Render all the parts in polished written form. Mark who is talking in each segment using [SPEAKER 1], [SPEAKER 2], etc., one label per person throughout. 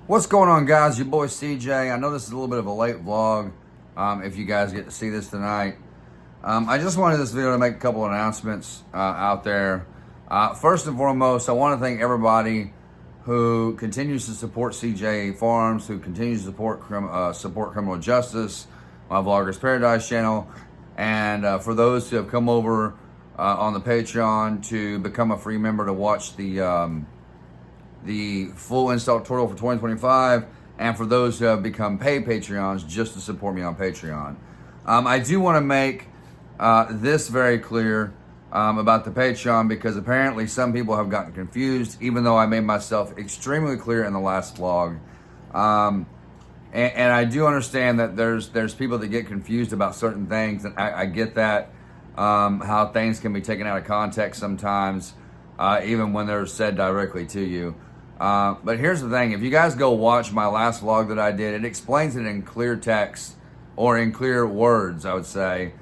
[SPEAKER 1] What's going on, guys? Your boy CJ. I know this is a little bit of a late vlog, if you guys get to see this tonight. I just wanted this video to make a couple announcements out there. First and foremost, I want to thank everybody who continues to support CJ Farms, who continues to support criminal justice, my Vloggers Paradise channel, and for those who have come over on the Patreon to become a free member to watch the full install tutorial for 2025, and for those who have become paid Patreons just to support me on Patreon. I do want to make this very clear about the Patreon, because apparently some people have gotten confused, even though I made myself extremely clear in the last vlog. And I do understand that there's people that get confused about certain things, and I get that, how things can be taken out of context sometimes, even when they're said directly to you. But here's the thing, if you guys go watch my last vlog that I did, it explains it in clear text, or in clear words, I would say.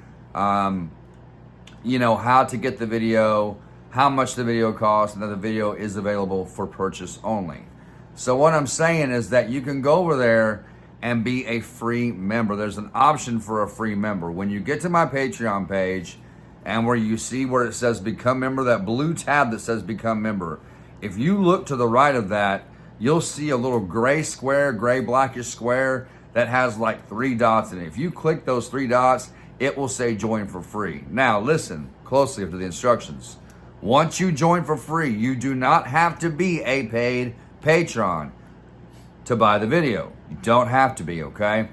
[SPEAKER 1] You know, how to get the video, how much the video costs, and that the video is available for purchase only. So what I'm saying is that you can go over there and be a free member. There's an option for a free member. When you get to my Patreon page, and where you see where it says become member, that blue tab that says become member, if you look to the right of that, you'll see a little gray square, gray blackish square that has like 3 dots in it. If you click those 3 dots, it will say join for free. Now listen closely to the instructions. Once you join for free, you do not have to be a paid patron to buy the video. You don't have to be, okay?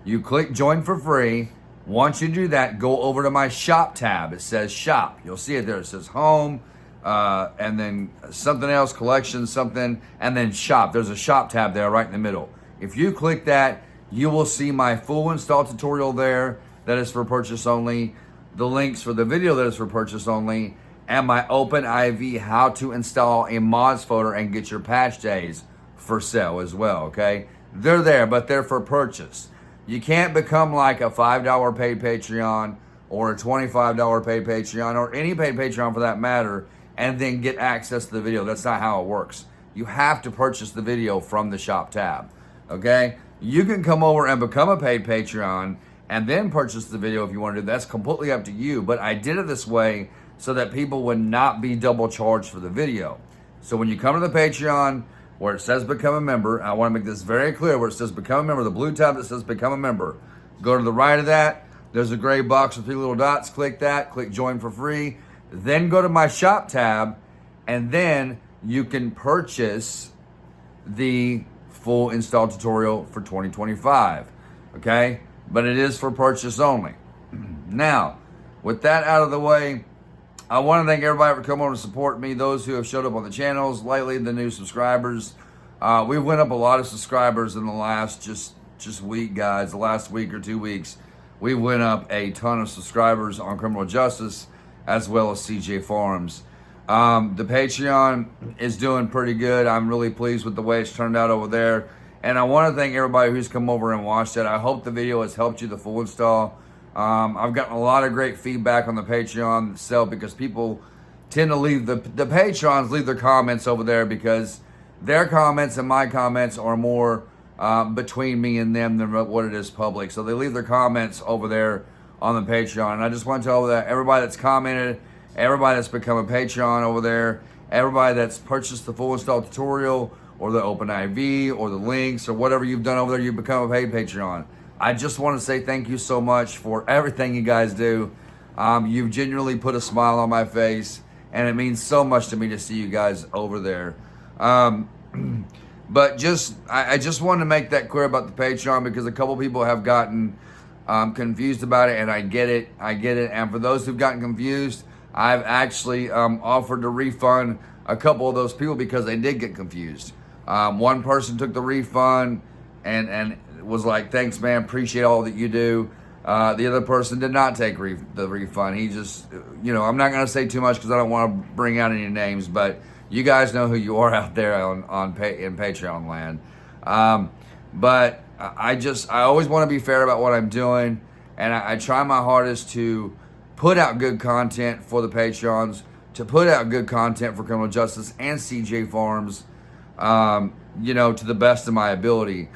[SPEAKER 1] You click join for free. Once you do that, go over to my shop tab. It says shop. You'll see it there. It says home, and then something else, collection, something, and then shop. There's a shop tab there right in the middle. If you click that, you will see my full install tutorial there that is for purchase only, the links for the video that is for purchase only, and my OpenIV how to install a mods folder and get your patch days for sale as well, okay? They're there, but they're for purchase. You can't become like a $5 paid Patreon or a $25 paid Patreon or any paid Patreon for that matter and then get access to the video. That's not how it works. You have to purchase the video from the shop tab, okay? You can come over and become a paid Patreon and then purchase the video if you want to do that. That's completely up to you, but I did it this way so that people would not be double charged for the video. So when you come to the Patreon where it says become a member, I want to make this very clear, where it says become a member, the blue tab that says become a member, go to the right of that, there's a gray box with 3 little dots, click that, click join for free, then go to my shop tab, and then you can purchase the full install tutorial for 2025, okay? But it is for purchase only. Now, with that out of the way, I want to thank everybody for coming over to support me, those who have showed up on the channels lately, the new subscribers. We went up a lot of subscribers in the last just week, guys. The last week or 2 weeks, we went up a ton of subscribers on criminal justice as well as CJ Farms. The Patreon is doing pretty good. I'm really pleased with the way it's turned out over there. And I want to thank everybody who's come over and watched it. I hope the video has helped you, the full install. I've gotten a lot of great feedback on the Patreon itself, because people tend to leave, the Patrons leave their comments over there because their comments and my comments are more between me and them than what it is public. So they leave their comments over there on the Patreon. And I just want to tell that everybody that's commented, everybody that's become a Patreon over there, everybody that's purchased the full install tutorial or the OpenIV or the links or whatever you've done over there, you've become a paid Patreon. I just want to say thank you so much for everything you guys do. You've genuinely put a smile on my face, and it means so much to me to see you guys over there. But I just wanted to make that clear about the Patreon, because a couple people have gotten confused about it, and I get it. And for those who've gotten confused, I've actually offered to refund a couple of those people because they did get confused. One person took the refund and was like, thanks, man, appreciate all that you do. The other person did not take the refund. He just, you know, I'm not going to say too much because I don't want to bring out any names, but you guys know who you are out there in Patreon land. But I always want to be fair about what I'm doing, and I try my hardest to put out good content for the Patreons, to put out good content for criminal justice and CJ Farms. to the best of my ability.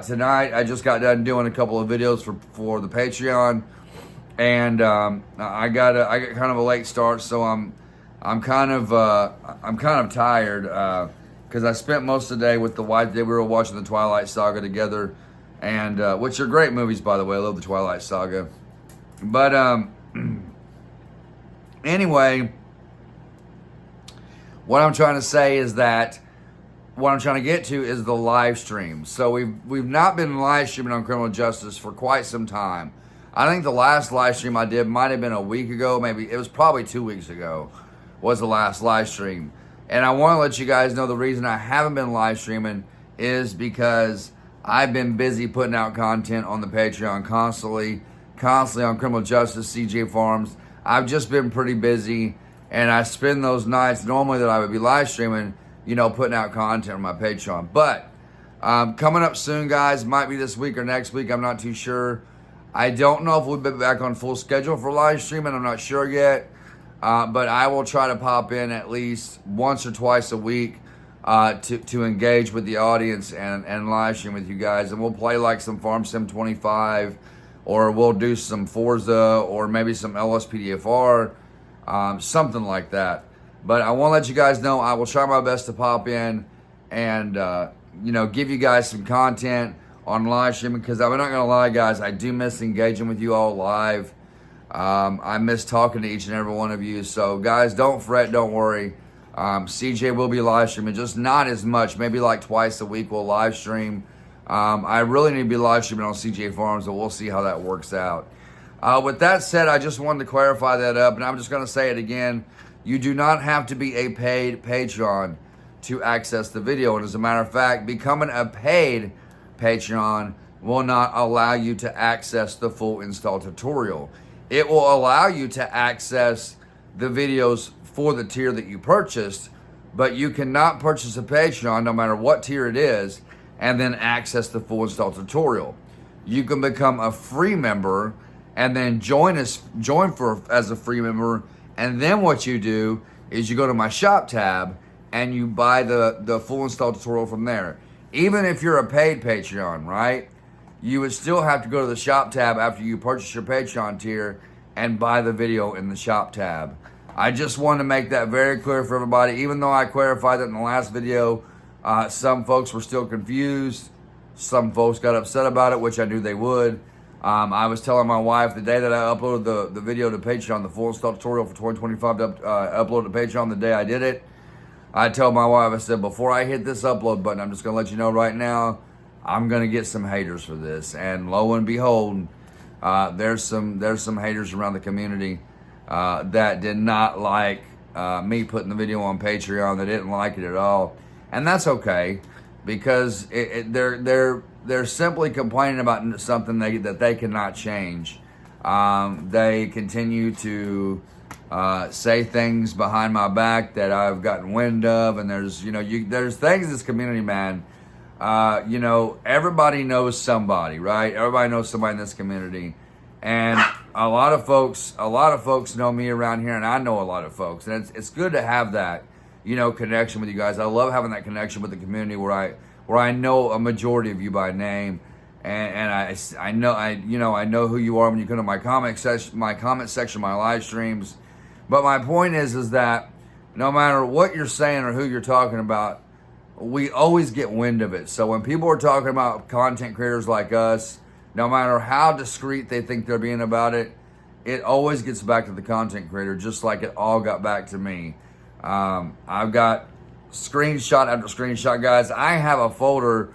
[SPEAKER 1] Tonight, I just got done doing a couple of videos for the Patreon, and I got kind of a late start, so I'm kind of tired because I spent most of the day with the wife. We were watching the Twilight Saga together, and which are great movies, by the way. I love the Twilight Saga, but anyway, what I'm trying to say is that. What I'm trying to get to is the live stream. So we've not been live streaming on criminal justice for quite some time. I think the last live stream I did might have been a week ago, maybe it was probably 2 weeks ago was the last live stream. And I want to let you guys know the reason I haven't been live streaming is because I've been busy putting out content on the Patreon constantly on criminal justice, CJ Farms. I've just been pretty busy, and I spend those nights normally that I would be live streaming, putting out content on my Patreon. But coming up soon, guys, might be this week or next week. I'm not too sure. I don't know if we'll be back on full schedule for live streaming. I'm not sure yet. But I will try to pop in at least once or twice a week to engage with the audience and live stream with you guys. And we'll play like some Farm Sim 25, or we'll do some Forza, or maybe some LSPDFR, something like that. But I want to let you guys know I will try my best to pop in and, give you guys some content on live streaming, because I'm not going to lie, guys, I do miss engaging with you all live. I miss talking to each and every one of you. So, guys, don't fret, don't worry. CJ will be live streaming, just not as much. Maybe like twice a week we'll live stream. I really need to be live streaming on CJ Farms, but we'll see how that works out. With that said, I just wanted to clarify that up, and I'm just going to say it again. You do not have to be a paid Patreon to access the video. And as a matter of fact, becoming a paid Patreon will not allow you to access the full install tutorial. It will allow you to access the videos for the tier that you purchased, but you cannot purchase a Patreon, no matter what tier it is, and then access the full install tutorial. You can become a free member and then join as a free member. And then what you do is you go to my shop tab and you buy the full install tutorial from there. Even if you're a paid Patreon, right? You would still have to go to the shop tab after you purchase your Patreon tier and buy the video in the shop tab. I just want to make that very clear for everybody. Even though I clarified that in the last video, some folks were still confused. Some folks got upset about it, which I knew they would. I was telling my wife the day that I uploaded the video to Patreon, the full install tutorial for 2025 to upload to Patreon, the day I did it, I told my wife, I said, before I hit this upload button, I'm just going to let you know right now, I'm going to get some haters for this. And lo and behold, there's some haters around the community that did not like me putting the video on Patreon. They didn't like it at all. And that's okay, because they're simply complaining about something that they cannot change. They continue to say things behind my back that I've gotten wind of, and there's things in this community, man. Everybody knows somebody, right? Everybody knows somebody in this community, and a lot of folks know me around here, and I know a lot of folks, and it's good to have that connection with you guys. I love having that connection with the community where I know a majority of you by name, and I know who you are when you come to my comment section, my live streams. But my point is that no matter what you're saying or who you're talking about, we always get wind of it. So when people are talking about content creators like us, no matter how discreet they think they're being about it, it always gets back to the content creator, just like it all got back to me. I've got screenshot after screenshot, guys. I have a folder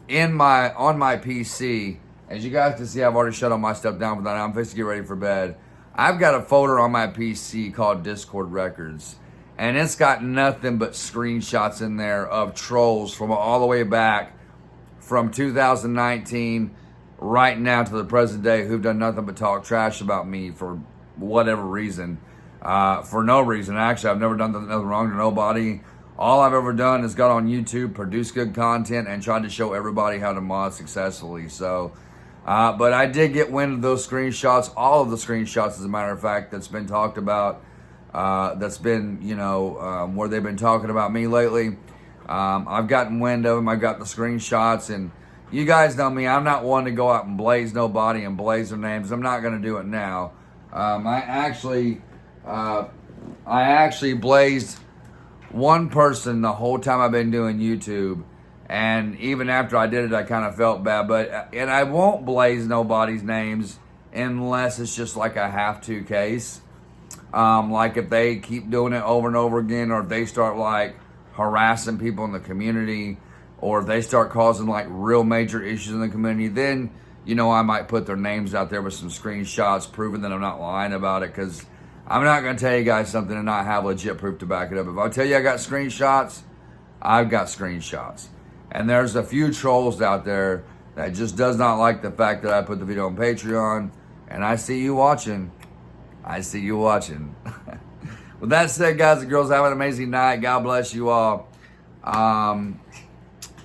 [SPEAKER 1] on my PC. As you guys can see, I've already shut all my stuff down for that. I'm fixing to get ready for bed. I've got a folder on my PC called Discord Records, and it's got nothing but screenshots in there of trolls from all the way back from 2019 right now to the present day, who've done nothing but talk trash about me for whatever reason. For no reason. Actually, I've never done nothing wrong to nobody. All I've ever done is got on YouTube, produced good content, and tried to show everybody how to mod successfully. So, but I did get wind of those screenshots, all of the screenshots, as a matter of fact, that's been talked about, that's been, where they've been talking about me lately. I've gotten wind of them. I've got the screenshots, and you guys know me. I'm not one to go out and blaze nobody and blaze their names. I'm not going to do it now. I actually blazed one person the whole time I've been doing YouTube, and even after I did it, I kind of felt bad. And I won't blaze nobody's names unless it's just like a have-to case. Like if they keep doing it over and over again, or if they start like harassing people in the community, or if they start causing like real major issues in the community, then, you know, I might put their names out there with some screenshots proving that I'm not lying about it, because I'm not going to tell you guys something and not have legit proof to back it up. If I tell you I got screenshots, I've got screenshots. And there's a few trolls out there that just does not like the fact that I put the video on Patreon, and I see you watching. I see you watching. With that said, guys and girls, have an amazing night. God bless you all.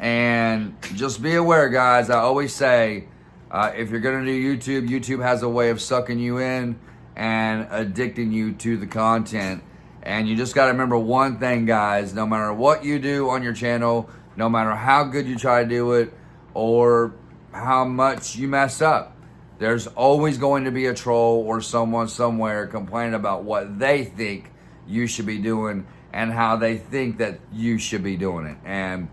[SPEAKER 1] And just be aware, guys, I always say, if you're going to do YouTube, YouTube has a way of sucking you in and addicting you to the content. And you just got to remember one thing, guys. No matter what you do on your channel, no matter how good you try to do it or how much you mess up, there's always going to be a troll or someone somewhere complaining about what they think you should be doing and how they think that you should be doing it. And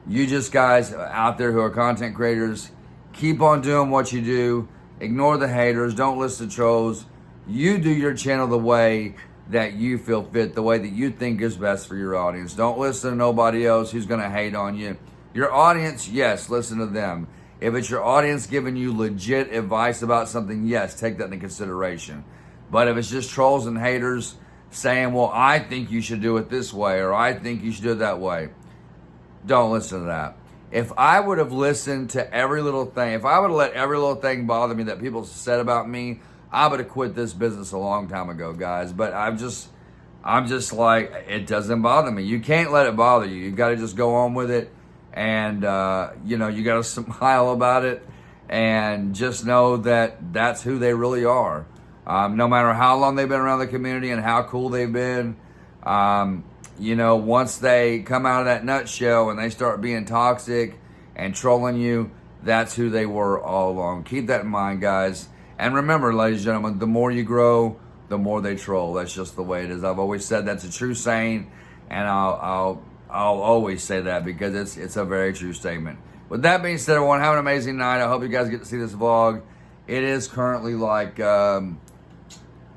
[SPEAKER 1] you just guys out there who are content creators, keep on doing what you do. Ignore the haters. Don't listen to trolls. You do your channel the way that you feel fit, the way that you think is best for your audience. Don't listen to nobody else who's going to hate on you. Your audience, yes, listen to them. If it's your audience giving you legit advice about something, yes, take that into consideration. But if it's just trolls and haters saying, well, I think you should do it this way, or I think you should do it that way, don't listen to that. If I would have listened to every little thing, if I would have let every little thing bother me that people said about me, I would have quit this business a long time ago, guys. But I'm just like, it doesn't bother me. You can't let it bother you. You got to just go on with it. And, you know, you got to smile about it and just know that that's who they really are. No matter how long they've been around the community and how cool they've been, you know, once they come out of that nutshell and they start being toxic and trolling you, that's who they were all along. Keep that in mind, guys. And remember, ladies and gentlemen, the more you grow, the more they troll. That's just the way it is. I've always said that's a true saying, and I'll always say that because it's a very true statement. With that being said, everyone, have an amazing night. I hope you guys get to see this vlog. It is currently like, I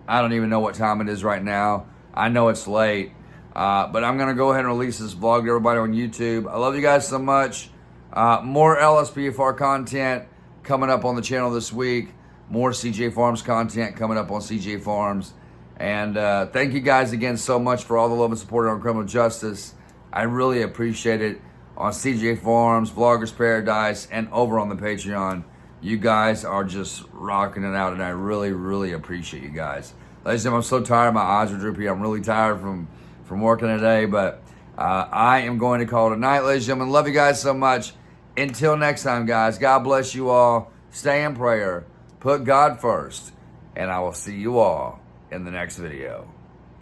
[SPEAKER 1] don't even know what time it is right now. I know it's late, but I'm going to go ahead and release this vlog to everybody on YouTube. I love you guys so much. More LSPFR content coming up on the channel this week. More CJ Farms content coming up on CJ Farms. And thank you guys again so much for all the love and support on criminal justice. I really appreciate it. On CJ Farms, Vloggers Paradise, and over on the Patreon. You guys are just rocking it out, and I really, really appreciate you guys. Ladies and gentlemen, I'm so tired. My eyes are droopy. I'm really tired from working today, but I am going to call it a night, ladies and gentlemen. Love you guys so much. Until next time, guys, God bless you all. Stay in prayer. Put God first, and I will see you all in the next video.